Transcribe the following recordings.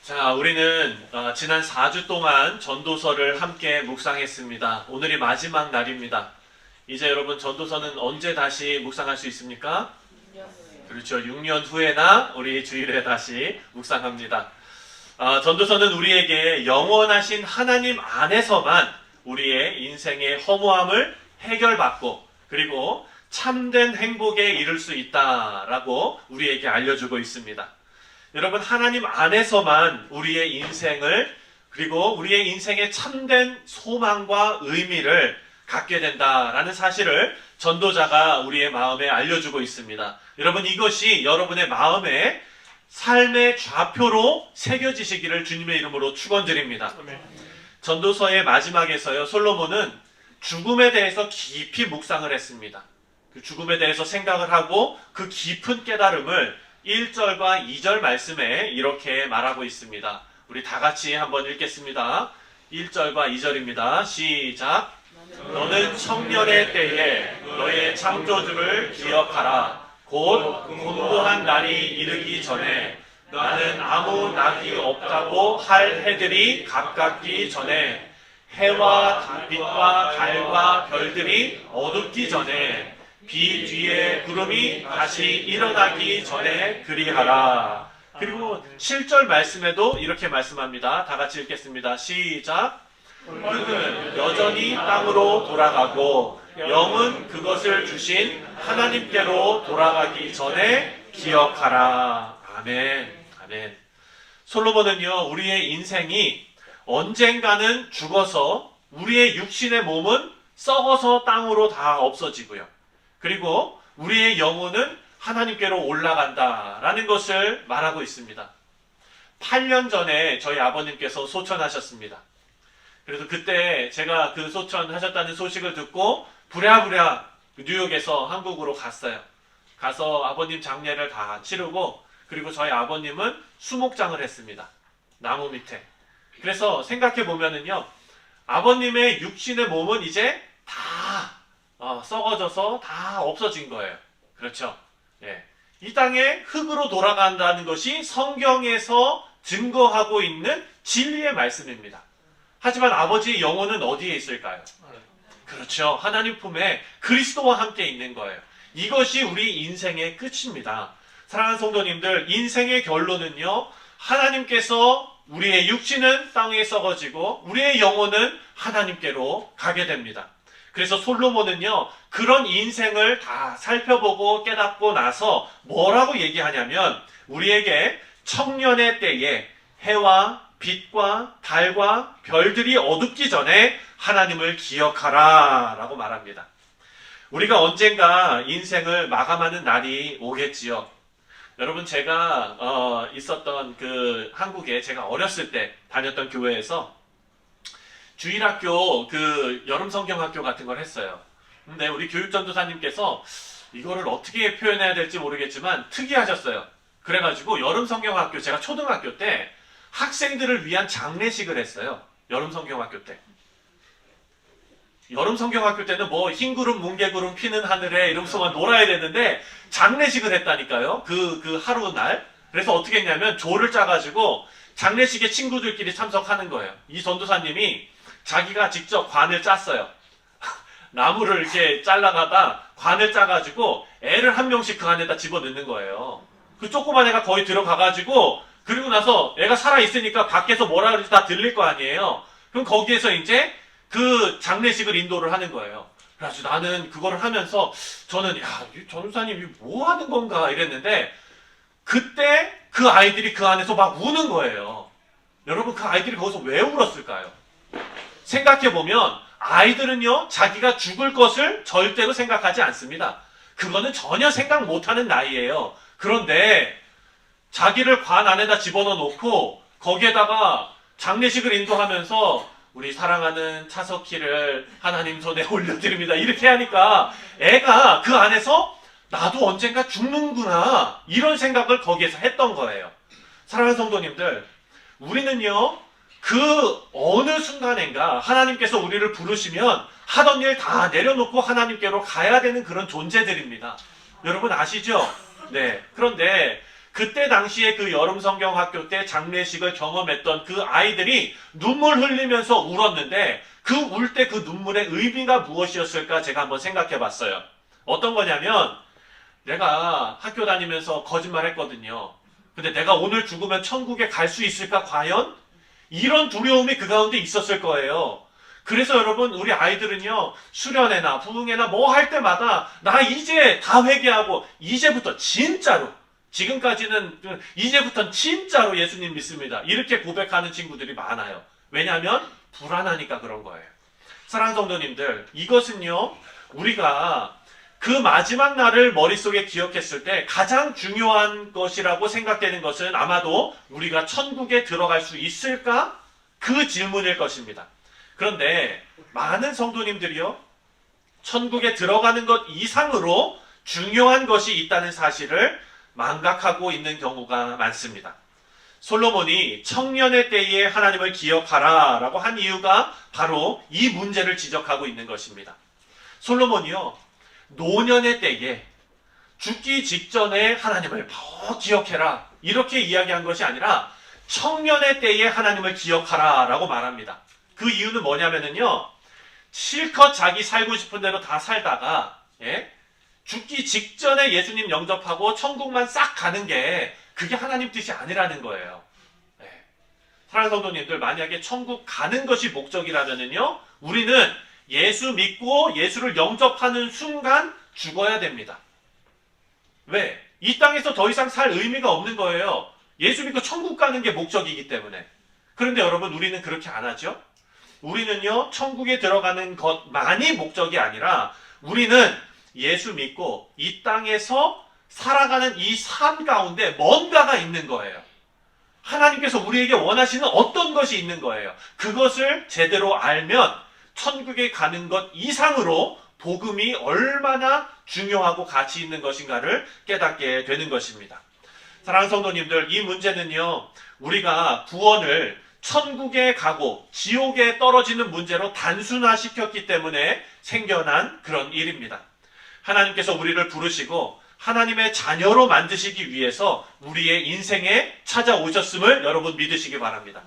자, 우리는 지난 4주 동안 전도서를 함께 묵상했습니다. 오늘이 마지막 날입니다. 이제 여러분 전도서는 언제 다시 묵상할 수 있습니까? 6년 후에. 그렇죠. 6년 후에나 우리 주일에 다시 묵상합니다. 전도서는 우리에게 영원하신 하나님 안에서만 우리의 인생의 허무함을 해결받고 그리고 참된 행복에 이를 수 있다라고 우리에게 알려주고 있습니다. 여러분, 하나님 안에서만 우리의 인생을 그리고 우리의 인생의 참된 소망과 의미를 갖게 된다라는 사실을 전도자가 우리의 마음에 알려주고 있습니다. 여러분, 이것이 여러분의 마음에 삶의 좌표로 새겨지시기를 주님의 이름으로 축원드립니다. 전도서의 마지막에서요, 솔로몬은 죽음에 대해서 깊이 묵상을 했습니다. 그 죽음에 대해서 생각을 하고 그 깊은 깨달음을 1절과 2절 말씀에 이렇게 말하고 있습니다. 우리 다 같이 한번 읽겠습니다. 1절과 2절입니다. 시작. 너는 청년의 때에 너의 창조주를 기억하라. 곧 곤고한 날이 이르기 전에 나는 아무 낙이 없다고 할 해들이 가깝기 전에 해와 빛과 달과 별들이 어둡기 전에 비 뒤에 구름이 다시 일어나기 전에 그리하라. 그리고 7절 말씀에도 이렇게 말씀합니다. 다 같이 읽겠습니다. 시작. 흙은 여전히 땅으로 돌아가고 영은 그것을 주신 하나님께로 돌아가기 전에 기억하라. 아멘. 아멘. 솔로몬은요, 우리의 인생이 언젠가는 죽어서 우리의 육신의 몸은 썩어서 땅으로 다 없어지고요. 그리고 우리의 영혼은 하나님께로 올라간다라는 것을 말하고 있습니다. 8년 전에 저희 아버님께서 소천하셨습니다. 그래서 그때 제가 그 소천하셨다는 소식을 듣고 부랴부랴 뉴욕에서 한국으로 갔어요. 가서 아버님 장례를 다 치르고 그리고 저희 아버님은 수목장을 했습니다. 나무 밑에. 그래서 생각해 보면은요, 아버님의 육신의 몸은 이제 다 썩어져서 다 없어진 거예요. 그렇죠? 예. 이 땅에 흙으로 돌아간다는 것이 성경에서 증거하고 있는 진리의 말씀입니다. 하지만 아버지의 영혼은 어디에 있을까요? 그렇죠. 하나님 품에 그리스도와 함께 있는 거예요. 이것이 우리 인생의 끝입니다. 사랑하는 성도님들, 인생의 결론은요, 하나님께서 우리의 육신은 땅에 썩어지고 우리의 영혼은 하나님께로 가게 됩니다. 그래서 솔로몬은요, 그런 인생을 다 살펴보고 깨닫고 나서 뭐라고 얘기하냐면, 우리에게 청년의 때에 해와 빛과 달과 별들이 어둡기 전에 하나님을 기억하라 라고 말합니다. 우리가 언젠가 인생을 마감하는 날이 오겠지요. 여러분, 제가 있었던 그 한국에 제가 어렸을 때 다녔던 교회에서 주일학교 그 여름 성경학교 같은 걸 했어요. 근데 우리 교육전도사님께서 이거를 어떻게 표현해야 될지 모르겠지만 특이하셨어요. 그래가지고 여름 성경학교, 제가 초등학교 때 학생들을 위한 장례식을 했어요. 여름 성경학교 때. 여름 성경학교 때는 뭐 흰구름 뭉게구름 피는 하늘에 이러면서 막 놀아야 되는데 장례식을 했다니까요. 그 하루 날. 그래서 어떻게 했냐면 조를 짜가지고 장례식에 친구들끼리 참석하는 거예요. 이 전도사님이 자기가 직접 관을 짰어요. 나무를 이렇게 잘라가다 관을 짜가지고 애를 한 명씩 그 안에다 집어넣는 거예요. 그 조그만 애가 거의 들어가가지고 그리고 나서 애가 살아있으니까 밖에서 뭐라 그러지 다 들릴 거 아니에요. 그럼 거기에서 이제 그 장례식을 인도를 하는 거예요. 그래서 나는 그거를 하면서 저는 이 전도사님이 뭐 하는 건가 이랬는데 그때 그 아이들이 그 안에서 막 우는 거예요. 여러분, 그 아이들이 거기서 왜 울었을까요? 생각해보면 아이들은요, 자기가 죽을 것을 절대로 생각하지 않습니다. 그거는 전혀 생각 못하는 나이예요. 그런데 자기를 관 안에다 집어넣어 놓고 거기에다가 장례식을 인도하면서 우리 사랑하는 차석희를 하나님 손에 올려드립니다. 이렇게 하니까 애가 그 안에서 나도 언젠가 죽는구나 이런 생각을 거기에서 했던 거예요. 사랑하는 성도님들, 우리는요, 그 어느 순간인가 하나님께서 우리를 부르시면 하던 일 다 내려놓고 하나님께로 가야 되는 그런 존재들입니다. 여러분 아시죠? 네. 그런데 그때 당시에 그 여름 성경 학교 때 장례식을 경험했던 그 아이들이 눈물 흘리면서 울었는데 그 울 때 그 눈물의 의미가 무엇이었을까 제가 한번 생각해 봤어요. 어떤 거냐면 내가 학교 다니면서 거짓말 했거든요. 근데 내가 오늘 죽으면 천국에 갈 수 있을까 과연? 이런 두려움이 그 가운데 있었을 거예요. 그래서 여러분 우리 아이들은요 수련회나 부흥회나 뭐 할 때마다 나 이제 다 회개하고 이제부터 진짜로 지금까지는 이제부터는 진짜로 예수님 믿습니다. 이렇게 고백하는 친구들이 많아요. 왜냐하면 불안하니까 그런 거예요. 사랑하는 성도님들, 이것은요 우리가 그 마지막 날을 머릿속에 기억했을 때 가장 중요한 것이라고 생각되는 것은 아마도 우리가 천국에 들어갈 수 있을까? 그 질문일 것입니다. 그런데 많은 성도님들이요 천국에 들어가는 것 이상으로 중요한 것이 있다는 사실을 망각하고 있는 경우가 많습니다. 솔로몬이 청년의 때에 하나님을 기억하라 라고 한 이유가 바로 이 문제를 지적하고 있는 것입니다. 솔로몬이요 노년의 때에 죽기 직전에 하나님을 더 기억해라 이렇게 이야기한 것이 아니라 청년의 때에 하나님을 기억하라 라고 말합니다. 그 이유는 뭐냐면요 실컷 자기 살고 싶은 대로 다 살다가 죽기 직전에 예수님 영접하고 천국만 싹 가는 게 그게 하나님 뜻이 아니라는 거예요. 사랑하는 성도님들, 만약에 천국 가는 것이 목적이라면요 우리는 예수 믿고 예수를 영접하는 순간 죽어야 됩니다. 왜? 이 땅에서 더 이상 살 의미가 없는 거예요. 예수 믿고 천국 가는 게 목적이기 때문에. 그런데 여러분 우리는 그렇게 안 하죠? 우리는요 천국에 들어가는 것만이 목적이 아니라 우리는 예수 믿고 이 땅에서 살아가는 이 삶 가운데 뭔가가 있는 거예요. 하나님께서 우리에게 원하시는 어떤 것이 있는 거예요. 그것을 제대로 알면 천국에 가는 것 이상으로 복음이 얼마나 중요하고 가치 있는 것인가를 깨닫게 되는 것입니다. 사랑하는 성도님들, 이 문제는요 우리가 구원을 천국에 가고 지옥에 떨어지는 문제로 단순화시켰기 때문에 생겨난 그런 일입니다. 하나님께서 우리를 부르시고 하나님의 자녀로 만드시기 위해서 우리의 인생에 찾아오셨음을 여러분 믿으시기 바랍니다.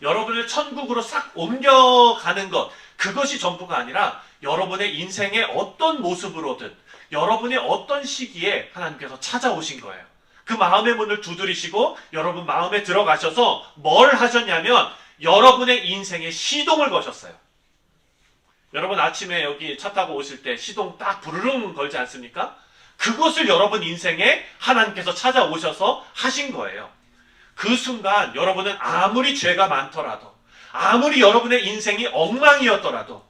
여러분을 천국으로 싹 옮겨가는 것, 그것이 전부가 아니라 여러분의 인생의 어떤 모습으로든 여러분의 어떤 시기에 하나님께서 찾아오신 거예요. 그 마음의 문을 두드리시고 여러분 마음에 들어가셔서 뭘 하셨냐면 여러분의 인생에 시동을 거셨어요. 여러분 아침에 여기 차 타고 오실 때 시동 딱 부르릉 걸지 않습니까? 그것을 여러분 인생에 하나님께서 찾아오셔서 하신 거예요. 그 순간 여러분은 아무리 죄가 많더라도 아무리 여러분의 인생이 엉망이었더라도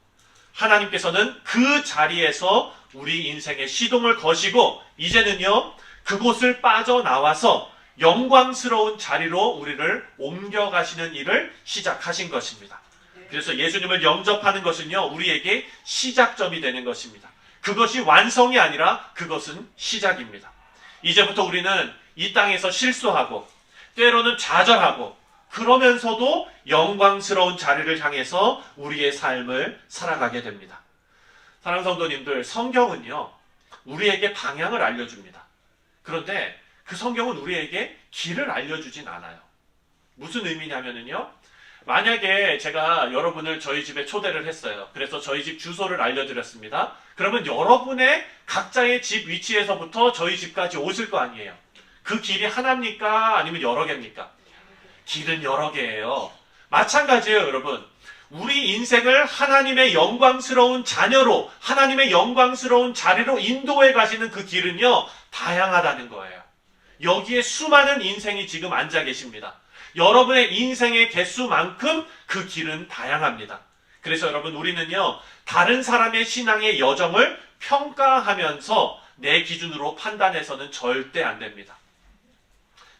하나님께서는 그 자리에서 우리 인생에 시동을 거시고 이제는요 그곳을 빠져나와서 영광스러운 자리로 우리를 옮겨가시는 일을 시작하신 것입니다. 그래서 예수님을 영접하는 것은요 우리에게 시작점이 되는 것입니다. 그것이 완성이 아니라 그것은 시작입니다. 이제부터 우리는 이 땅에서 실수하고 때로는 좌절하고 그러면서도 영광스러운 자리를 향해서 우리의 삶을 살아가게 됩니다. 사랑하는 성도님들, 성경은요 우리에게 방향을 알려줍니다. 그런데 그 성경은 우리에게 길을 알려주진 않아요. 무슨 의미냐면요 만약에 제가 여러분을 저희 집에 초대를 했어요. 그래서 저희 집 주소를 알려드렸습니다. 그러면 여러분의 각자의 집 위치에서부터 저희 집까지 오실 거 아니에요. 그 길이 하나입니까? 아니면 여러 개입니까? 길은 여러 개예요. 마찬가지예요, 여러분. 우리 인생을 하나님의 영광스러운 자녀로, 하나님의 영광스러운 자리로 인도해 가시는 그 길은요, 다양하다는 거예요. 여기에 수많은 인생이 지금 앉아 계십니다. 여러분의 인생의 개수만큼 그 길은 다양합니다. 그래서 여러분 우리는요 다른 사람의 신앙의 여정을 평가하면서 내 기준으로 판단해서는 절대 안 됩니다.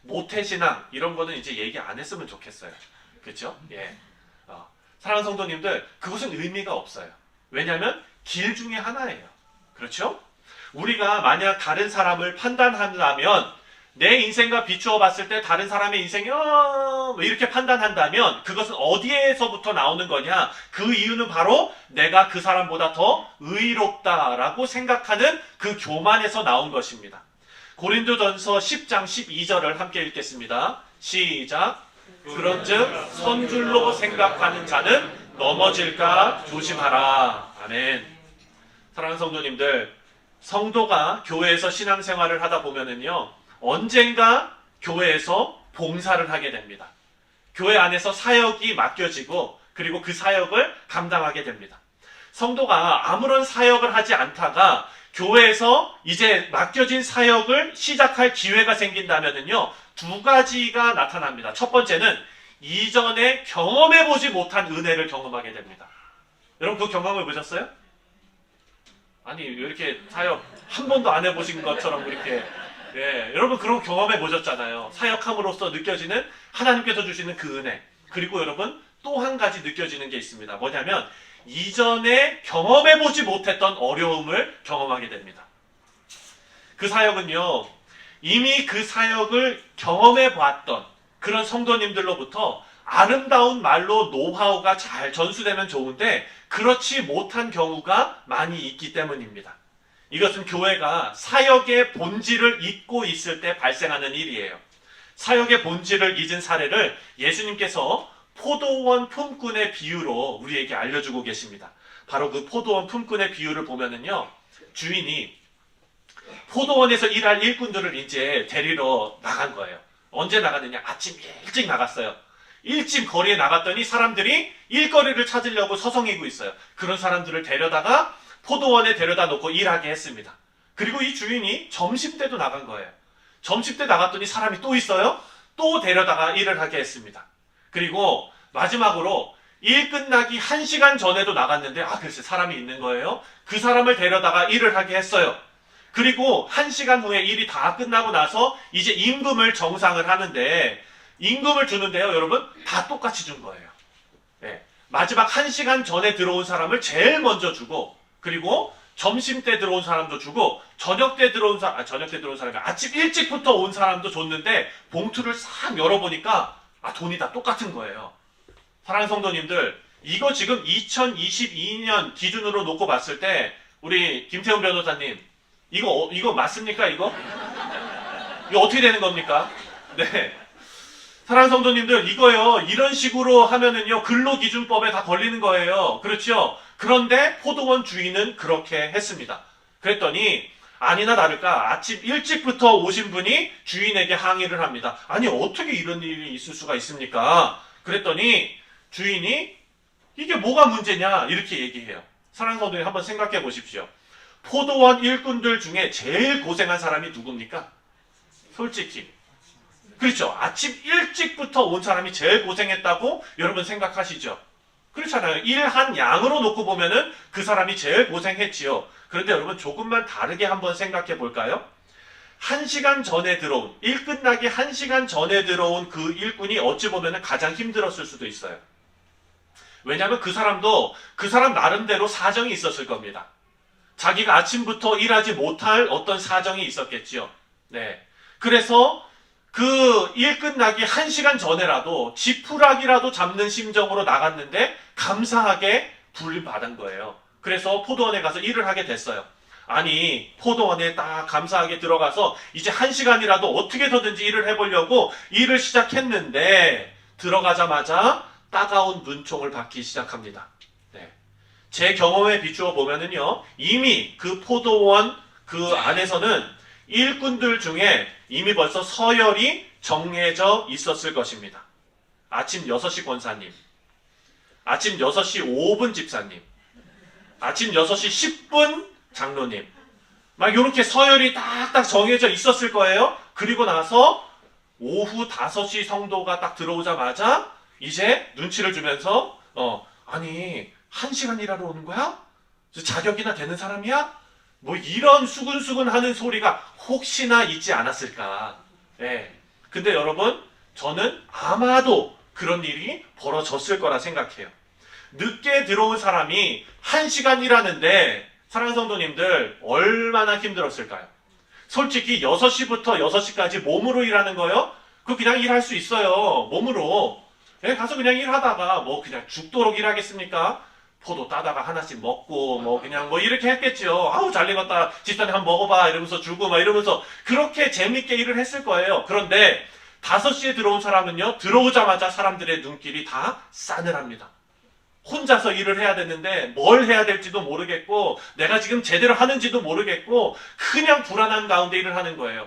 모태신앙 이런 거는 이제 얘기 안 했으면 좋겠어요. 그렇죠? 예. 사랑하는 성도님들, 그것은 의미가 없어요. 왜냐하면 길 중에 하나예요. 그렇죠? 우리가 만약 다른 사람을 판단한다면 내 인생과 비추어 봤을 때 다른 사람의 인생이 이렇게 판단한다면 그것은 어디에서부터 나오는 거냐? 그 이유는 바로 내가 그 사람보다 더 의롭다라고 생각하는 그 교만에서 나온 것입니다. 고린도전서 10장 12절을 함께 읽겠습니다. 시작. 그런즉 선줄로 생각하는 자는 넘어질까 조심하라. 아멘. 사랑하는 성도님들, 성도가 교회에서 신앙생활을 하다 보면은요, 언젠가 교회에서 봉사를 하게 됩니다. 교회 안에서 사역이 맡겨지고 그리고 그 사역을 감당하게 됩니다. 성도가 아무런 사역을 하지 않다가 교회에서 이제 맡겨진 사역을 시작할 기회가 생긴다면요, 두 가지가 나타납니다. 첫 번째는 이전에 경험해보지 못한 은혜를 경험하게 됩니다. 여러분 그 경험을 보셨어요? 아니 왜 이렇게 사역 한 번도 안 해보신 것처럼 그렇게 여러분 그런 경험해 보셨잖아요. 사역함으로써 느껴지는 하나님께서 주시는 그 은혜. 그리고 여러분 또 한 가지 느껴지는 게 있습니다. 뭐냐면 이전에 경험해 보지 못했던 어려움을 경험하게 됩니다. 그 사역은요, 이미 그 사역을 경험해 봤던 그런 성도님들로부터 아름다운 말로 노하우가 잘 전수되면 좋은데 그렇지 못한 경우가 많이 있기 때문입니다. 이것은 교회가 사역의 본질을 잊고 있을 때 발생하는 일이에요. 사역의 본질을 잊은 사례를 예수님께서 포도원 품꾼의 비유로 우리에게 알려주고 계십니다. 바로 그 포도원 품꾼의 비유를 보면은요, 주인이 포도원에서 일할 일꾼들을 이제 데리러 나간 거예요. 언제 나갔느냐? 아침 일찍 나갔어요. 일찍 거리에 나갔더니 사람들이 일거리를 찾으려고 서성이고 있어요. 그런 사람들을 데려다가 포도원에 데려다 놓고 일하게 했습니다. 그리고 이 주인이 점심때도 나간 거예요. 점심때 나갔더니 사람이 또 있어요. 또 데려다가 일을 하게 했습니다. 그리고 마지막으로 일 끝나기 1시간 전에도 나갔는데 글쎄 사람이 있는 거예요. 그 사람을 데려다가 일을 하게 했어요. 그리고 1시간 후에 일이 다 끝나고 나서 이제 임금을 정상을 하는데 임금을 주는데요, 여러분 다 똑같이 준 거예요. 마지막 1시간 전에 들어온 사람을 제일 먼저 주고, 그리고 점심 때 들어온 사람도 주고, 저녁 때 들어온 사람이 아침 일찍부터 온 사람도 줬는데 봉투를 싹 열어보니까 돈이 다 똑같은 거예요. 사랑하는 성도님들, 이거 지금 2022년 기준으로 놓고 봤을 때 우리 김태훈 변호사님, 이거 맞습니까? 이거 어떻게 되는 겁니까? 네. 사랑하는 성도님들, 이거요, 이런 식으로 하면은요, 근로기준법에 다 걸리는 거예요. 그렇죠? 그런데 포도원 주인은 그렇게 했습니다. 그랬더니, 아니나 다를까, 아침 일찍부터 오신 분이 주인에게 항의를 합니다. 아니, 어떻게 이런 일이 있을 수가 있습니까? 그랬더니, 주인이, 이게 뭐가 문제냐? 이렇게 얘기해요. 사랑하는 성도님, 한번 생각해 보십시오. 포도원 일꾼들 중에 제일 고생한 사람이 누굽니까? 솔직히. 그렇죠. 아침 일찍부터 온 사람이 제일 고생했다고 여러분 생각하시죠? 그렇잖아요. 일한 양으로 놓고 보면은 그 사람이 제일 고생했지요. 그런데 여러분 조금만 다르게 한번 생각해 볼까요? 1시간 전에 들어온, 일 끝나기 1시간 전에 들어온 그 일꾼이 어찌 보면은 가장 힘들었을 수도 있어요. 왜냐하면 그 사람도 그 사람 나름대로 사정이 있었을 겁니다. 자기가 아침부터 일하지 못할 어떤 사정이 있었겠지요. 네. 그래서 그 일 끝나기 1시간 전에라도 지푸라기라도 잡는 심정으로 나갔는데 감사하게 불림받은 거예요. 그래서 포도원에 가서 일을 하게 됐어요. 아니, 포도원에 딱 감사하게 들어가서 이제 1시간이라도 어떻게든지 일을 해보려고 일을 시작했는데 들어가자마자 따가운 눈총을 받기 시작합니다. 네. 제 경험에 비추어 보면은요, 이미 그 포도원 그 안에서는 일꾼들 중에 이미 벌써 서열이 정해져 있었을 것입니다. 아침 6시 권사님, 아침 6시 5분 집사님, 아침 6시 10분 장로님, 막 이렇게 서열이 딱딱 정해져 있었을 거예요. 그리고 나서 오후 5시 성도가 딱 들어오자마자 이제 눈치를 주면서 아니 1시간 일하러 오는 거야? 자격이나 되는 사람이야? 뭐 이런 수근수근 하는 소리가 혹시나 있지 않았을까. 네. 근데 여러분, 저는 아마도 그런 일이 벌어졌을 거라 생각해요. 늦게 들어온 사람이 1시간 일하는데 사랑하는 성도님들 얼마나 힘들었을까요? 솔직히 6시부터 6시까지 몸으로 일하는 거요? 그거 그냥 일할 수 있어요. 몸으로. 가서 그냥 일하다가 뭐 그냥 죽도록 일하겠습니까? 포도 따다가 하나씩 먹고 뭐 그냥 뭐 이렇게 했겠죠. 아우 잘 익었다. 집사님 한번 먹어봐 이러면서 주고 막 이러면서 그렇게 재밌게 일을 했을 거예요. 그런데 5시에 들어온 사람은요, 들어오자마자 사람들의 눈길이 다 싸늘합니다. 혼자서 일을 해야 되는데 뭘 해야 될지도 모르겠고 내가 지금 제대로 하는지도 모르겠고 그냥 불안한 가운데 일을 하는 거예요.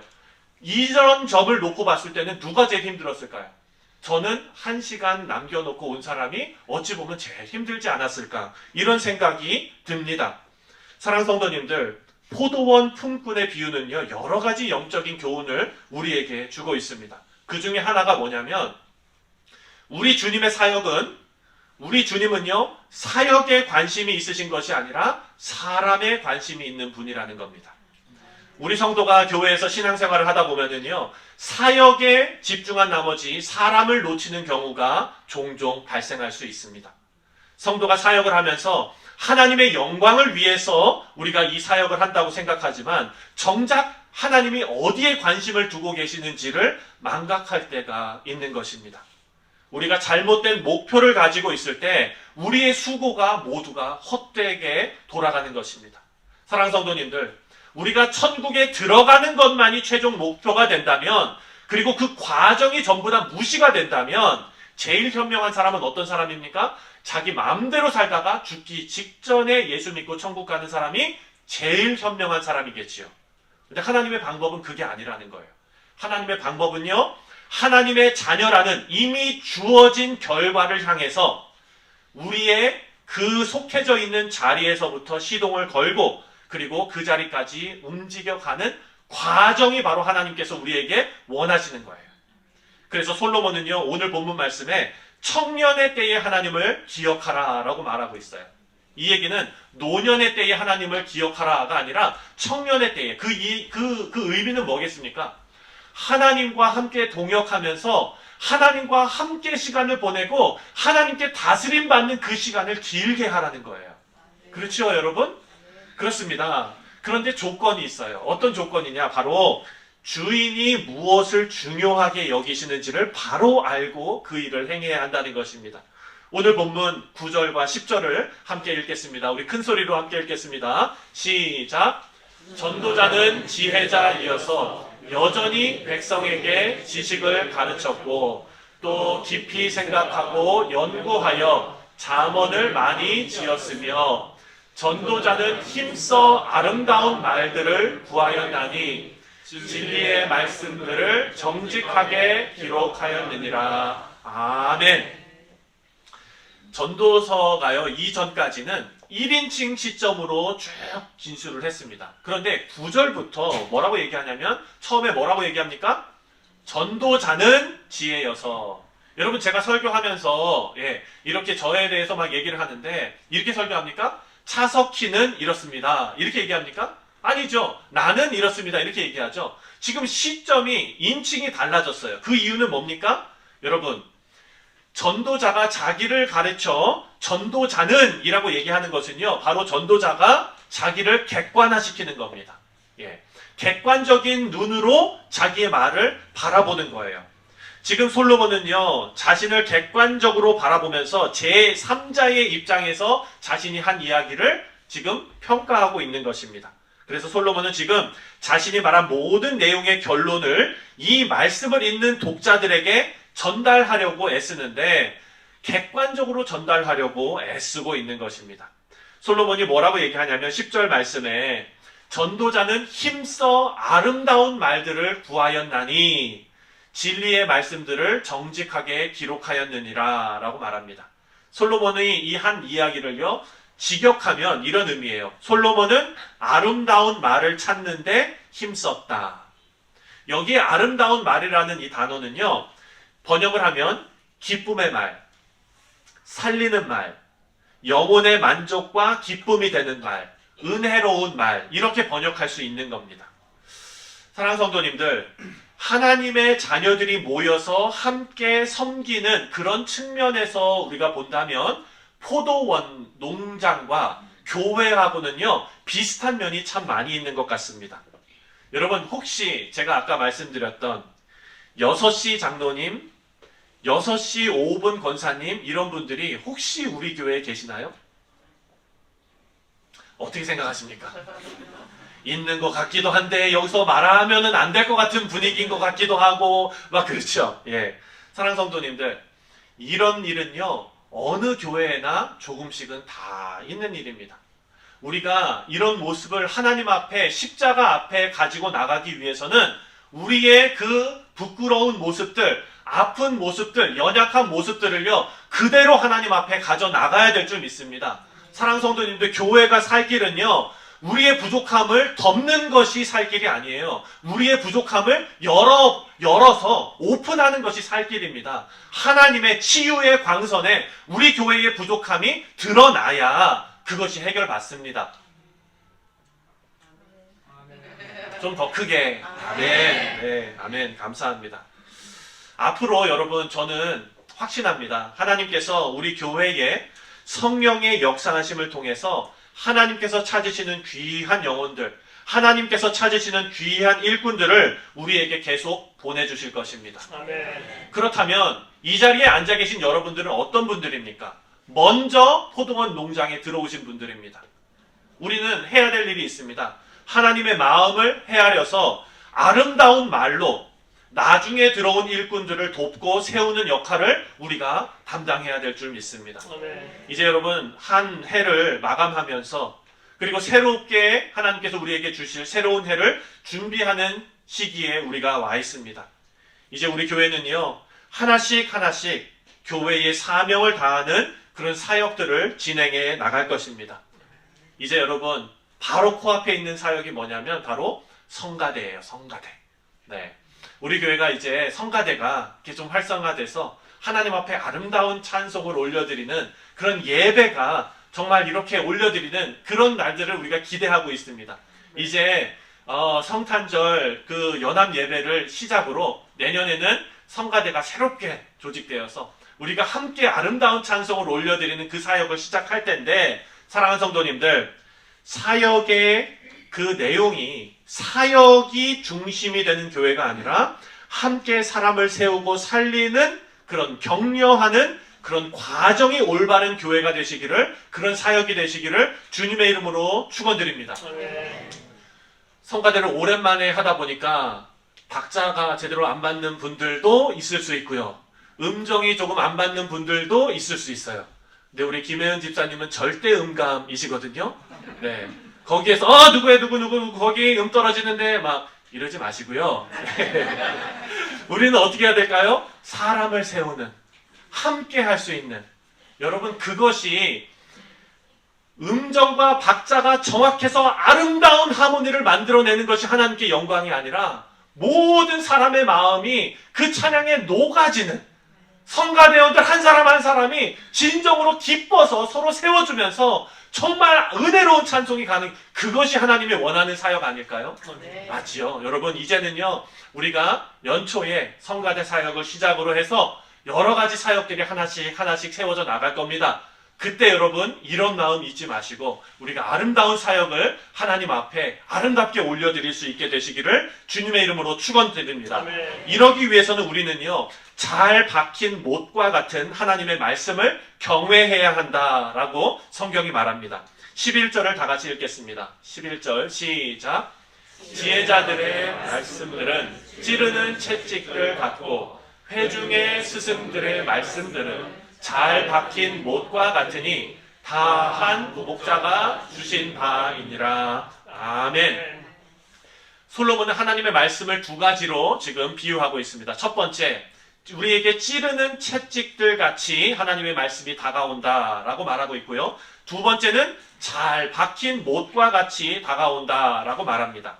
이런 점을 놓고 봤을 때는 누가 제일 힘들었을까요? 저는 1시간 남겨놓고 온 사람이 어찌 보면 제일 힘들지 않았을까, 이런 생각이 듭니다. 사랑하는 성도님들, 포도원 품꾼의 비유는요, 여러 가지 영적인 교훈을 우리에게 주고 있습니다. 그 중에 하나가 뭐냐면, 우리 주님은요, 사역에 관심이 있으신 것이 아니라 사람에 관심이 있는 분이라는 겁니다. 우리 성도가 교회에서 신앙생활을 하다 보면은요, 사역에 집중한 나머지 사람을 놓치는 경우가 종종 발생할 수 있습니다. 성도가 사역을 하면서 하나님의 영광을 위해서 우리가 이 사역을 한다고 생각하지만 정작 하나님이 어디에 관심을 두고 계시는지를 망각할 때가 있는 것입니다. 우리가 잘못된 목표를 가지고 있을 때 우리의 수고가 모두가 헛되게 돌아가는 것입니다. 사랑하는 성도님들, 우리가 천국에 들어가는 것만이 최종 목표가 된다면, 그리고 그 과정이 전부 다 무시가 된다면, 제일 현명한 사람은 어떤 사람입니까? 자기 마음대로 살다가 죽기 직전에 예수 믿고 천국 가는 사람이 제일 현명한 사람이겠지요. 근데 하나님의 방법은 그게 아니라는 거예요. 하나님의 방법은요, 하나님의 자녀라는 이미 주어진 결과를 향해서 우리의 그 속해져 있는 자리에서부터 시동을 걸고, 그리고 그 자리까지 움직여가는 과정이 바로 하나님께서 우리에게 원하시는 거예요. 그래서 솔로몬은요, 오늘 본문 말씀에 청년의 때에 하나님을 기억하라 라고 말하고 있어요. 이 얘기는 노년의 때에 하나님을 기억하라가 아니라 청년의 때에, 그 의미는 뭐겠습니까? 하나님과 함께 동역하면서 하나님과 함께 시간을 보내고 하나님께 다스림 받는 그 시간을 길게 하라는 거예요. 그렇죠, 여러분? 그렇습니다. 그런데 조건이 있어요. 어떤 조건이냐? 바로 주인이 무엇을 중요하게 여기시는지를 바로 알고 그 일을 행해야 한다는 것입니다. 오늘 본문 9절과 10절을 함께 읽겠습니다. 우리 큰 소리로 함께 읽겠습니다. 시작! 전도자는 지혜자이어서 여전히 백성에게 지식을 가르쳤고 또 깊이 생각하고 연구하여 잠언을 많이 지었으며 전도자는 힘써 아름다운 말들을 구하였나니 진리의 말씀들을 정직하게 기록하였느니라. 아멘. 전도서가요, 이전까지는 1인칭 시점으로 쭉 진술을 했습니다. 그런데 9절부터 뭐라고 얘기하냐면, 처음에 뭐라고 얘기합니까? 전도자는 지혜여서. 여러분, 제가 설교하면서 이렇게 저에 대해서 막 얘기를 하는데 이렇게 설교합니까? 차석희는 이렇습니다, 이렇게 얘기합니까? 아니죠. 나는 이렇습니다, 이렇게 얘기하죠. 지금 시점이, 인칭이 달라졌어요. 그 이유는 뭡니까? 여러분, 전도자가 자기를 가르쳐 전도자는 이라고 얘기하는 것은요, 바로 전도자가 자기를 객관화시키는 겁니다. 객관적인 눈으로 자기의 말을 바라보는 거예요. 지금 솔로몬은요, 자신을 객관적으로 바라보면서 제3자의 입장에서 자신이 한 이야기를 지금 평가하고 있는 것입니다. 그래서 솔로몬은 지금 자신이 말한 모든 내용의 결론을 이 말씀을 읽는 독자들에게 전달하려고 애쓰는데 객관적으로 전달하려고 애쓰고 있는 것입니다. 솔로몬이 뭐라고 얘기하냐면 10절 말씀에 전도자는 힘써 아름다운 말들을 구하였나니 진리의 말씀들을 정직하게 기록하였느니라 라고 말합니다. 솔로몬의 이 한 이야기를요, 직역하면 이런 의미예요. 솔로몬은 아름다운 말을 찾는데 힘썼다. 여기에 아름다운 말이라는 이 단어는요, 번역을 하면 기쁨의 말, 살리는 말, 영혼의 만족과 기쁨이 되는 말, 은혜로운 말, 이렇게 번역할 수 있는 겁니다. 사랑하는 성도님들, 하나님의 자녀들이 모여서 함께 섬기는 그런 측면에서 우리가 본다면 포도원 농장과 교회하고는요, 비슷한 면이 참 많이 있는 것 같습니다. 여러분, 혹시 제가 아까 말씀드렸던 6시 장로님, 6시 5분 권사님, 이런 분들이 혹시 우리 교회에 계시나요? 어떻게 생각하십니까? 있는 것 같기도 한데 여기서 말하면은 안 될 것 같은 분위기인 것 같기도 하고 막 그렇죠. 예, 사랑하는 성도님들, 이런 일은요 어느 교회에나 조금씩은 다 있는 일입니다. 우리가 이런 모습을 하나님 앞에, 십자가 앞에 가지고 나가기 위해서는 우리의 그 부끄러운 모습들, 아픈 모습들, 연약한 모습들을요 그대로 하나님 앞에 가져 나가야 될 줄 믿습니다. 사랑하는 성도님들, 교회가 살 길은요 우리의 부족함을 덮는 것이 살 길이 아니에요. 우리의 부족함을 열어서 오픈하는 것이 살 길입니다. 하나님의 치유의 광선에 우리 교회의 부족함이 드러나야 그것이 해결받습니다. 좀 더 크게 아멘. 네, 아멘. 감사합니다. 앞으로 여러분, 저는 확신합니다. 하나님께서 우리 교회에 성령의 역사하심을 통해서 하나님께서 찾으시는 귀한 영혼들, 하나님께서 찾으시는 귀한 일꾼들을 우리에게 계속 보내주실 것입니다. 아멘. 그렇다면 이 자리에 앉아 계신 여러분들은 어떤 분들입니까? 먼저 포도원 농장에 들어오신 분들입니다. 우리는 해야 될 일이 있습니다. 하나님의 마음을 헤아려서 아름다운 말로 나중에 들어온 일꾼들을 돕고 세우는 역할을 우리가 담당해야 될 줄 믿습니다. 이제 여러분, 한 해를 마감하면서 그리고 새롭게 하나님께서 우리에게 주실 새로운 해를 준비하는 시기에 우리가 와 있습니다. 이제 우리 교회는요 하나씩 교회의 사명을 다하는 그런 사역들을 진행해 나갈 것입니다. 이제 여러분, 바로 코앞에 있는 사역이 뭐냐면 바로 성가대예요. 성가대. 네. 우리 교회가 이제 성가대가 이렇게 좀 활성화돼서 하나님 앞에 아름다운 찬송을 올려드리는 그런 예배가 정말 이렇게 올려드리는 그런 날들을 우리가 기대하고 있습니다. 이제 성탄절 그 연합 예배를 시작으로 내년에는 성가대가 새롭게 조직되어서 우리가 함께 아름다운 찬송을 올려드리는 그 사역을 시작할 텐데, 사랑하는 성도님들, 사역의 그 내용이 사역이 중심이 되는 교회가 아니라 함께 사람을 세우고 살리는 그런 격려하는 그런 과정이 올바른 교회가 되시기를, 그런 사역이 되시기를 주님의 이름으로 축원드립니다. 성가대를 오랜만에 하다 보니까 박자가 제대로 안 맞는 분들도 있을 수 있고요. 음정이 조금 안 맞는 분들도 있을 수 있어요. 근데 우리 김혜은 집사님은 절대 음감이시거든요. 네. 거기에서 누구 거기 떨어지는데 막 이러지 마시고요. 우리는 어떻게 해야 될까요? 사람을 세우는, 함께 할 수 있는, 여러분, 그것이 음정과 박자가 정확해서 아름다운 하모니를 만들어내는 것이 하나님께 영광이 아니라 모든 사람의 마음이 그 찬양에 녹아지는, 성가대원들 한 사람 한 사람이 진정으로 기뻐서 서로 세워주면서 정말 은혜로운 찬송이 가는, 그것이 하나님의 원하는 사역 아닐까요? 네. 맞지요. 여러분, 이제는요 우리가 연초에 성가대 사역을 시작으로 해서 여러 가지 사역들이 하나씩 세워져 나갈 겁니다. 그때 여러분, 이런 마음 잊지 마시고 우리가 아름다운 사역을 하나님 앞에 아름답게 올려드릴 수 있게 되시기를 주님의 이름으로 축원드립니다. 이러기 위해서는 우리는요 잘 박힌 못과 같은 하나님의 말씀을 경외해야 한다라고 성경이 말합니다. 11절을 다 같이 읽겠습니다. 11절 시작. 지혜자들의 말씀들은 찌르는 채찍들 같고 회중의 스승들의 말씀들은 잘 박힌 못과 같으니 다 한 목자가 주신 바이니라. 아멘. 솔로몬은 하나님의 말씀을 두 가지로 지금 비유하고 있습니다. 첫 번째, 우리에게 찌르는 채찍들 같이 하나님의 말씀이 다가온다라고 말하고 있고요. 두 번째는 잘 박힌 못과 같이 다가온다라고 말합니다.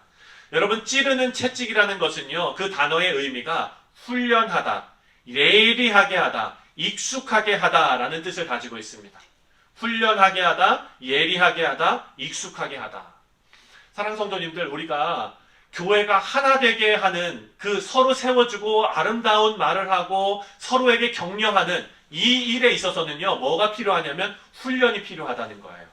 여러분, 찌르는 채찍이라는 것은요, 그 단어의 의미가 훈련하다, 예리하게 하다, 익숙하게 하다라는 뜻을 가지고 있습니다. 훈련하게 하다, 예리하게 하다, 익숙하게 하다. 사랑하는 성도님들, 우리가 교회가 하나 되게 하는, 그 서로 세워주고 아름다운 말을 하고 서로에게 격려하는 이 일에 있어서는요, 뭐가 필요하냐면 훈련이 필요하다는 거예요.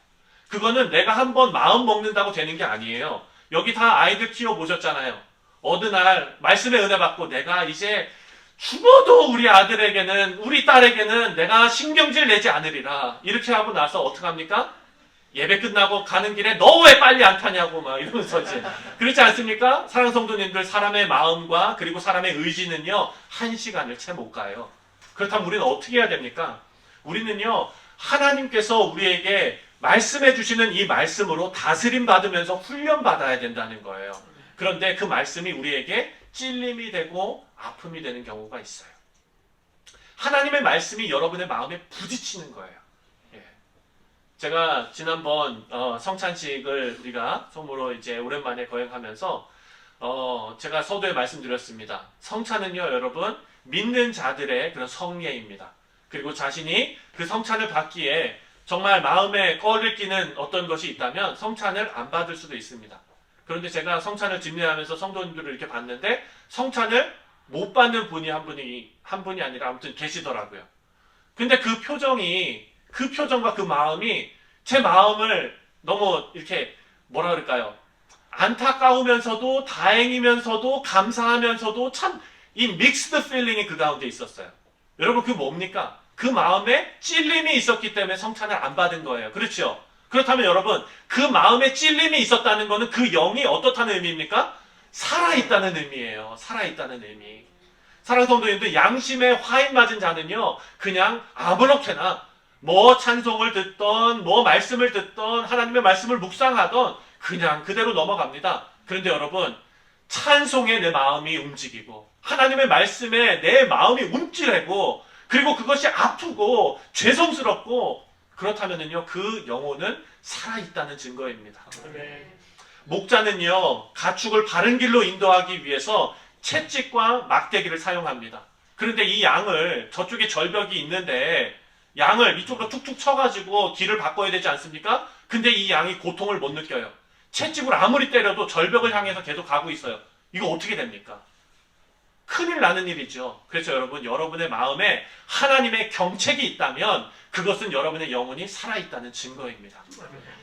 그거는 내가 한번 마음 먹는다고 되는 게 아니에요. 여기 다 아이들 키워보셨잖아요. 어느 날 말씀의 은혜 받고 내가 이제 죽어도 우리 아들에게는, 우리 딸에게는 내가 신경질 내지 않으리라, 이렇게 하고 나서 어떡합니까? 예배 끝나고 가는 길에 너 왜 빨리 안 타냐고 막 이러면서 이제 그렇지 않습니까? 사랑하는 성도님들, 사람의 마음과 그리고 사람의 의지는요 1시간을 채 못 가요. 그렇다면 우리는 어떻게 해야 됩니까? 우리는요 하나님께서 우리에게 말씀해 주시는 이 말씀으로 다스림 받으면서 훈련 받아야 된다는 거예요. 그런데 그 말씀이 우리에게 찔림이 되고 아픔이 되는 경우가 있어요. 하나님의 말씀이 여러분의 마음에 부딪히는 거예요. 예. 제가 지난번 성찬식을 우리가 성모로 이제 오랜만에 거행하면서 제가 서두에 말씀드렸습니다. 성찬은요, 여러분 믿는 자들의 그런 성례입니다. 그리고 자신이 그 성찬을 받기에 정말 마음에 꺼를 끼는 어떤 것이 있다면 성찬을 안 받을 수도 있습니다. 그런데 제가 성찬을 집례하면서 성도님들을 이렇게 봤는데 성찬을 못 받는 분이 한 분이 아니라 아무튼 계시더라고요. 근데 그 표정과 그 마음이 제 마음을 너무 이렇게 뭐라 그럴까요? 안타까우면서도 다행이면서도 감사하면서도 참 이 믹스드 필링이 그 가운데 있었어요. 여러분 그 뭡니까? 그 마음에 찔림이 있었기 때문에 성찬을 안 받은 거예요. 그렇죠? 그렇다면 여러분 그 마음에 찔림이 있었다는 것은 그 영이 어떻다는 의미입니까? 살아있다는 의미예요. 살아있다는 의미. 사랑하는 성도님들, 양심에 화인 맞은 자는요 그냥 아무렇게나 뭐 찬송을 듣던 뭐 말씀을 듣던 하나님의 말씀을 묵상하던 그냥 그대로 넘어갑니다. 그런데 여러분 찬송에 내 마음이 움직이고 하나님의 말씀에 내 마음이 움찔하고 그리고 그것이 아프고 죄송스럽고 그렇다면요 그 영혼은 살아있다는 증거입니다. 목자는요 가축을 바른 길로 인도하기 위해서 채찍과 막대기를 사용합니다. 그런데 이 양을 저쪽에 절벽이 있는데 양을 이쪽으로 툭툭 쳐가지고 길을 바꿔야 되지 않습니까? 근데 이 양이 고통을 못 느껴요. 채찍으로 아무리 때려도 절벽을 향해서 계속 가고 있어요. 이거 어떻게 됩니까? 큰일 나는 일이죠. 그래서 여러분, 여러분의 마음에 하나님의 경책이 있다면 그것은 여러분의 영혼이 살아있다는 증거입니다.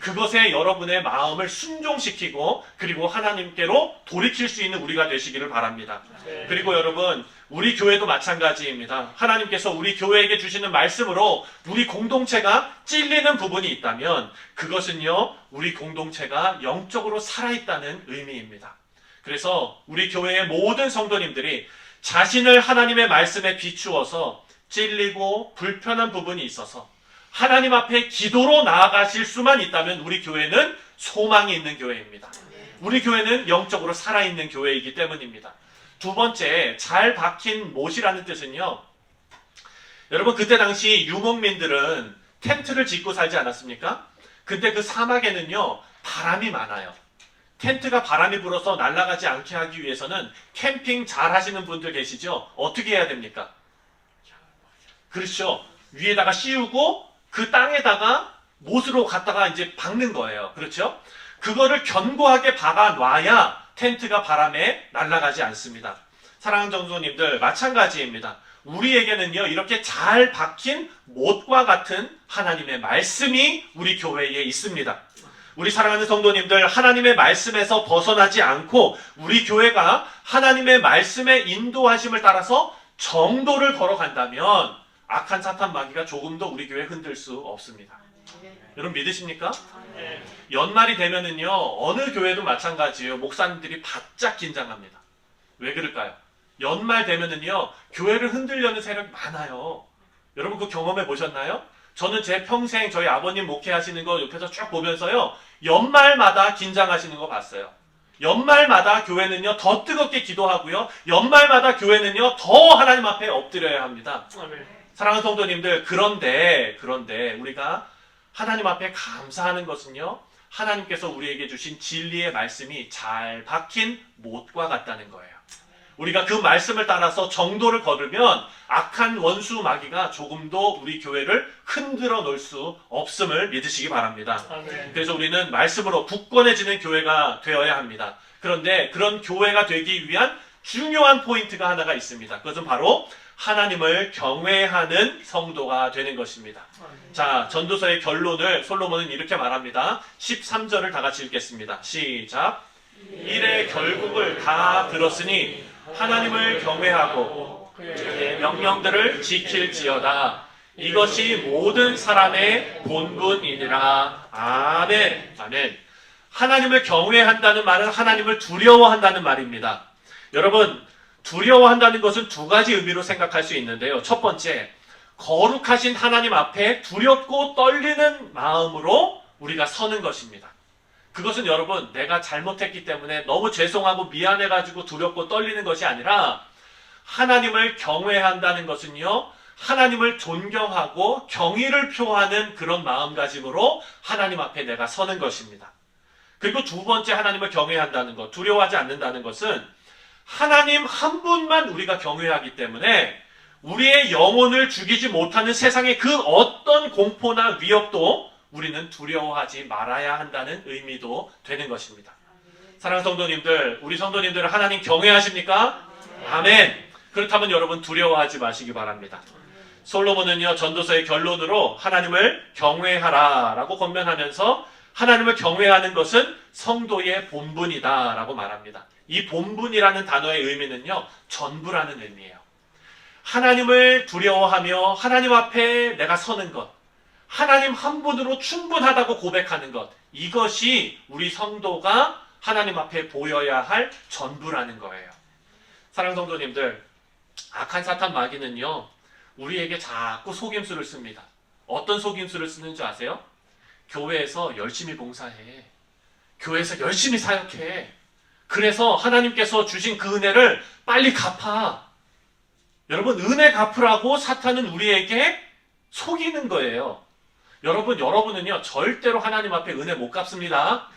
그것에 여러분의 마음을 순종시키고 그리고 하나님께로 돌이킬 수 있는 우리가 되시기를 바랍니다. 그리고 여러분, 우리 교회도 마찬가지입니다. 하나님께서 우리 교회에게 주시는 말씀으로 우리 공동체가 찔리는 부분이 있다면 그것은요 우리 공동체가 영적으로 살아있다는 의미입니다. 그래서 우리 교회의 모든 성도님들이 자신을 하나님의 말씀에 비추어서 찔리고 불편한 부분이 있어서 하나님 앞에 기도로 나아가실 수만 있다면 우리 교회는 소망이 있는 교회입니다. 우리 교회는 영적으로 살아있는 교회이기 때문입니다. 두 번째, 잘 박힌 못이라는 뜻은요, 여러분 그때 당시 유목민들은 텐트를 짓고 살지 않았습니까? 근데 그 사막에는요 바람이 많아요. 텐트가 바람이 불어서 날아가지 않게 하기 위해서는 캠핑 잘 하시는 분들 계시죠? 어떻게 해야 됩니까? 그렇죠. 위에다가 씌우고 그 땅에다가 못으로 갖다가 이제 박는 거예요. 그렇죠? 그거를 견고하게 박아 놔야 텐트가 바람에 날아가지 않습니다. 사랑하는 성도님들, 마찬가지입니다. 우리에게는요 이렇게 잘 박힌 못과 같은 하나님의 말씀이 우리 교회에 있습니다. 우리 사랑하는 성도님들, 하나님의 말씀에서 벗어나지 않고 우리 교회가 하나님의 말씀의 인도하심을 따라서 정도를 걸어간다면 악한 사탄 마귀가 조금도 우리 교회 흔들 수 없습니다. 여러분 믿으십니까? 연말이 되면은요 어느 교회도 마찬가지예요. 목사님들이 바짝 긴장합니다. 왜 그럴까요? 연말 되면은요 교회를 흔들려는 세력이 많아요. 여러분 그 경험해 보셨나요? 저는 제 평생 저희 아버님 목회하시는 거 옆에서 쭉 보면서요 연말마다 긴장하시는 거 봤어요. 연말마다 교회는요 더 뜨겁게 기도하고요 연말마다 교회는요 더 하나님 앞에 엎드려야 합니다. 사랑하는 성도님들, 그런데 우리가 하나님 앞에 감사하는 것은요 하나님께서 우리에게 주신 진리의 말씀이 잘 박힌 못과 같다는 거예요. 우리가 그 말씀을 따라서 정도를 걸으면 악한 원수 마귀가 조금도 우리 교회를 흔들어 놓을 수 없음을 믿으시기 바랍니다. 아멘. 그래서 우리는 말씀으로 굳건해지는 교회가 되어야 합니다. 그런데 그런 교회가 되기 위한 중요한 포인트가 하나가 있습니다. 그것은 바로 하나님을 경외하는 성도가 되는 것입니다. 자, 전도서의 결론을 솔로몬은 이렇게 말합니다. 13절을 다 같이 읽겠습니다. 시작. 일의 결국을 다 들었으니 하나님을 경외하고 그의 명령들을 지킬지어다. 이것이 모든 사람의 본분이니라. 아멘. 아멘. 하나님을 경외한다는 말은 하나님을 두려워한다는 말입니다. 여러분, 두려워한다는 것은 두 가지 의미로 생각할 수 있는데요. 첫 번째, 거룩하신 하나님 앞에 두렵고 떨리는 마음으로 우리가 서는 것입니다. 그것은 여러분, 내가 잘못했기 때문에 너무 죄송하고 미안해가지고 두렵고 떨리는 것이 아니라 하나님을 경외한다는 것은요, 하나님을 존경하고 경의를 표하는 그런 마음가짐으로 하나님 앞에 내가 서는 것입니다. 그리고 두 번째, 하나님을 경외한다는 것, 두려워하지 않는다는 것은 하나님 한 분만 우리가 경외하기 때문에 우리의 영혼을 죽이지 못하는 세상의 그 어떤 공포나 위협도 우리는 두려워하지 말아야 한다는 의미도 되는 것입니다. 사랑하는 성도님들, 우리 성도님들은 하나님 경외하십니까? 아멘. 그렇다면 여러분 두려워하지 마시기 바랍니다. 솔로몬은요, 전도서의 결론으로 하나님을 경외하라 라고 권면하면서 하나님을 경외하는 것은 성도의 본분이다 라고 말합니다. 이 본분이라는 단어의 의미는요, 전부라는 의미예요. 하나님을 두려워하며 하나님 앞에 내가 서는 것, 하나님 한 분으로 충분하다고 고백하는 것, 이것이 우리 성도가 하나님 앞에 보여야 할 전부라는 거예요. 사랑하는 성도님들, 악한 사탄 마귀는요, 우리에게 자꾸 속임수를 씁니다. 어떤 속임수를 쓰는지 아세요? 교회에서 열심히 봉사해. 교회에서 열심히 사역해. 그래서 하나님께서 주신 그 은혜를 빨리 갚아. 여러분, 은혜 갚으라고 사탄은 우리에게 속이는 거예요. 여러분은요, 절대로 하나님 앞에 은혜 못 갚습니다.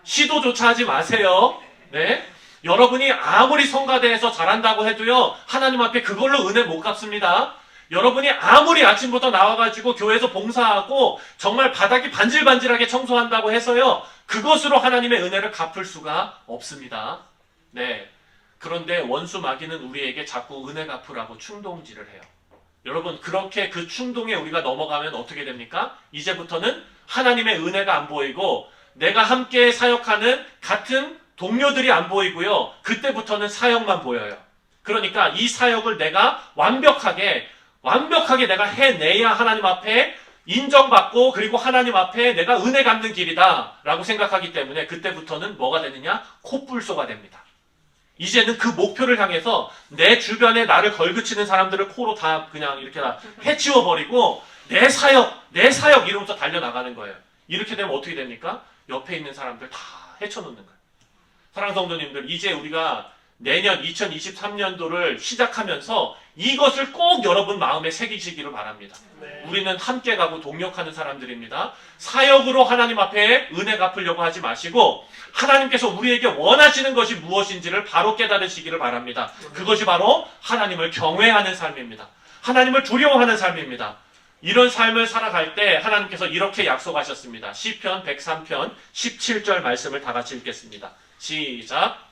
시도조차 하지 마세요. 네? 여러분이 아무리 성가대에서 잘한다고 해도요, 하나님 앞에 그걸로 은혜 못 갚습니다. 여러분이 아무리 아침부터 나와가지고 교회에서 봉사하고 정말 바닥이 반질반질하게 청소한다고 해서요, 그것으로 하나님의 은혜를 갚을 수가 없습니다. 네. 그런데 원수 마귀는 우리에게 자꾸 은혜 갚으라고 충동질을 해요. 여러분, 그렇게 그 충동에 우리가 넘어가면 어떻게 됩니까? 이제부터는 하나님의 은혜가 안 보이고 내가 함께 사역하는 같은 동료들이 안 보이고요. 그때부터는 사역만 보여요. 그러니까 이 사역을 내가 완벽하게 내가 해내야 하나님 앞에 인정받고 그리고 하나님 앞에 내가 은혜 갚는 길이다 라고 생각하기 때문에 그때부터는 뭐가 되느냐? 콧불소가 됩니다. 이제는 그 목표를 향해서 내 주변에 나를 걸그치는 사람들을 코로 다 그냥 이렇게 다 해치워버리고 내 사역 이러면서 달려나가는 거예요. 이렇게 되면 어떻게 됩니까? 옆에 있는 사람들 다 헤쳐놓는 거예요. 사랑하는 성도님들, 이제 우리가 내년 2023년도를 시작하면서 이것을 꼭 여러분 마음에 새기시기를 바랍니다. 네. 우리는 함께 가고 동력하는 사람들입니다. 사역으로 하나님 앞에 은혜 갚으려고 하지 마시고 하나님께서 우리에게 원하시는 것이 무엇인지를 바로 깨달으시기를 바랍니다. 그것이 바로 하나님을 경외하는 삶입니다. 하나님을 두려워하는 삶입니다. 이런 삶을 살아갈 때 하나님께서 이렇게 약속하셨습니다. 시편 103편 17절 말씀을 다 같이 읽겠습니다. 시작.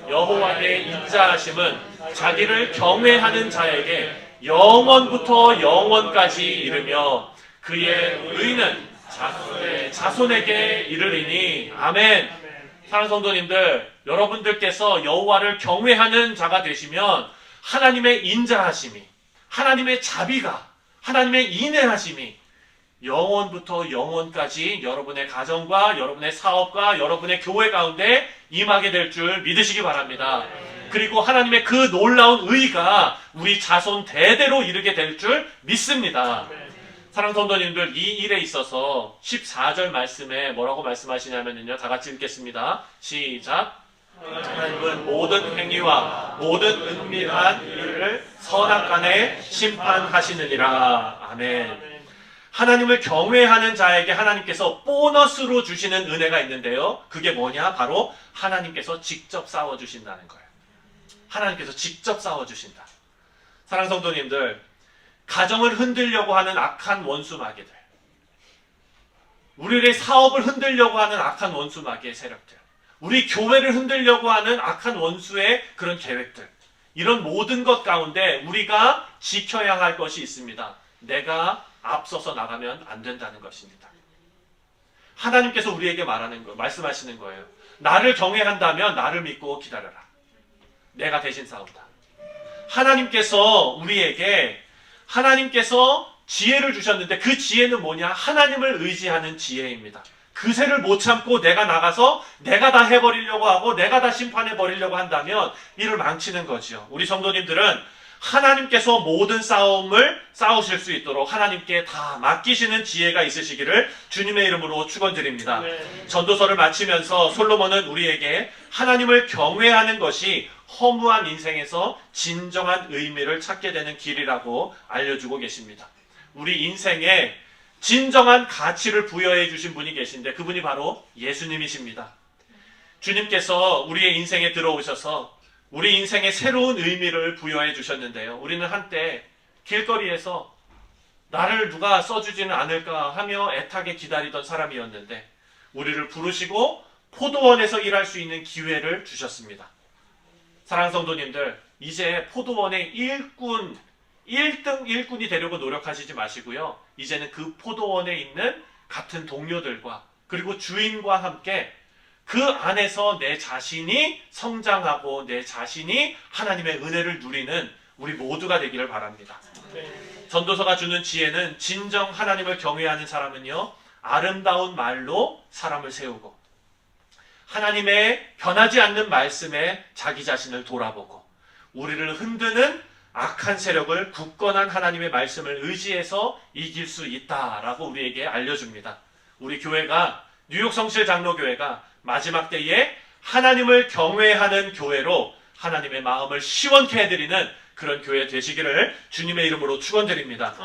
여호와의 인자하심은 자기를 경외하는 자에게 영원부터 영원까지 이르며 그의 의는 자손에게 이르리니. 아멘. 사랑하는 성도님들, 여러분들께서 여호와를 경외하는 자가 되시면 하나님의 인자하심이, 하나님의 자비가, 하나님의 인애하심이 영원부터 영원까지 여러분의 가정과 여러분의 사업과 여러분의 교회 가운데 임하게 될 줄 믿으시기 바랍니다. 그리고 하나님의 그 놀라운 의가 우리 자손 대대로 이르게 될 줄 믿습니다. 사랑하는 성도님들, 이 일에 있어서 14절 말씀에 뭐라고 말씀하시냐면요, 다 같이 읽겠습니다. 시작. 하나님은 모든 행위와 모든 은밀한 일을 선악간에 심판하시느니라. 아멘. 하나님을 경외하는 자에게 하나님께서 보너스로 주시는 은혜가 있는데요. 그게 뭐냐? 바로 하나님께서 직접 싸워주신다는 거예요. 하나님께서 직접 싸워주신다. 사랑하는 성도님들, 가정을 흔들려고 하는 악한 원수 마귀들, 우리의 사업을 흔들려고 하는 악한 원수 마귀의 세력들, 우리 교회를 흔들려고 하는 악한 원수의 그런 계획들, 이런 모든 것 가운데 우리가 지켜야 할 것이 있습니다. 내가 앞서서 나가면 안 된다는 것입니다. 하나님께서 우리에게 말씀하시는 거예요. 나를 경외한다면 나를 믿고 기다려라. 내가 대신 싸운다. 하나님께서 지혜를 주셨는데 그 지혜는 뭐냐? 하나님을 의지하는 지혜입니다. 그새를 못 참고 내가 나가서 내가 다 해버리려고 하고 내가 다 심판해버리려고 한다면 이를 망치는 거지요. 우리 성도님들은 하나님께서 모든 싸움을 싸우실 수 있도록 하나님께 다 맡기시는 지혜가 있으시기를 주님의 이름으로 축원드립니다. 전도서를 마치면서 솔로몬은 우리에게 하나님을 경외하는 것이 허무한 인생에서 진정한 의미를 찾게 되는 길이라고 알려주고 계십니다. 우리 인생에 진정한 가치를 부여해 주신 분이 계신데 그분이 바로 예수님이십니다. 주님께서 우리의 인생에 들어오셔서 우리 인생에 새로운 의미를 부여해 주셨는데요. 우리는 한때 길거리에서 나를 누가 써주지는 않을까 하며 애타게 기다리던 사람이었는데 우리를 부르시고 포도원에서 일할 수 있는 기회를 주셨습니다. 사랑하는 성도님들, 이제 포도원의 1등 일꾼이 되려고 노력하시지 마시고요. 이제는 그 포도원에 있는 같은 동료들과 그리고 주인과 함께 그 안에서 내 자신이 성장하고 내 자신이 하나님의 은혜를 누리는 우리 모두가 되기를 바랍니다. 전도서가 주는 지혜는 진정 하나님을 경외하는 사람은요, 아름다운 말로 사람을 세우고 하나님의 변하지 않는 말씀에 자기 자신을 돌아보고 우리를 흔드는 악한 세력을 굳건한 하나님의 말씀을 의지해서 이길 수 있다라고 우리에게 알려줍니다. 우리 교회가 뉴욕 성실 장로교회가 마지막 때에 하나님을 경외하는 교회로 하나님의 마음을 시원케 해드리는 그런 교회 되시기를 주님의 이름으로 축원드립니다.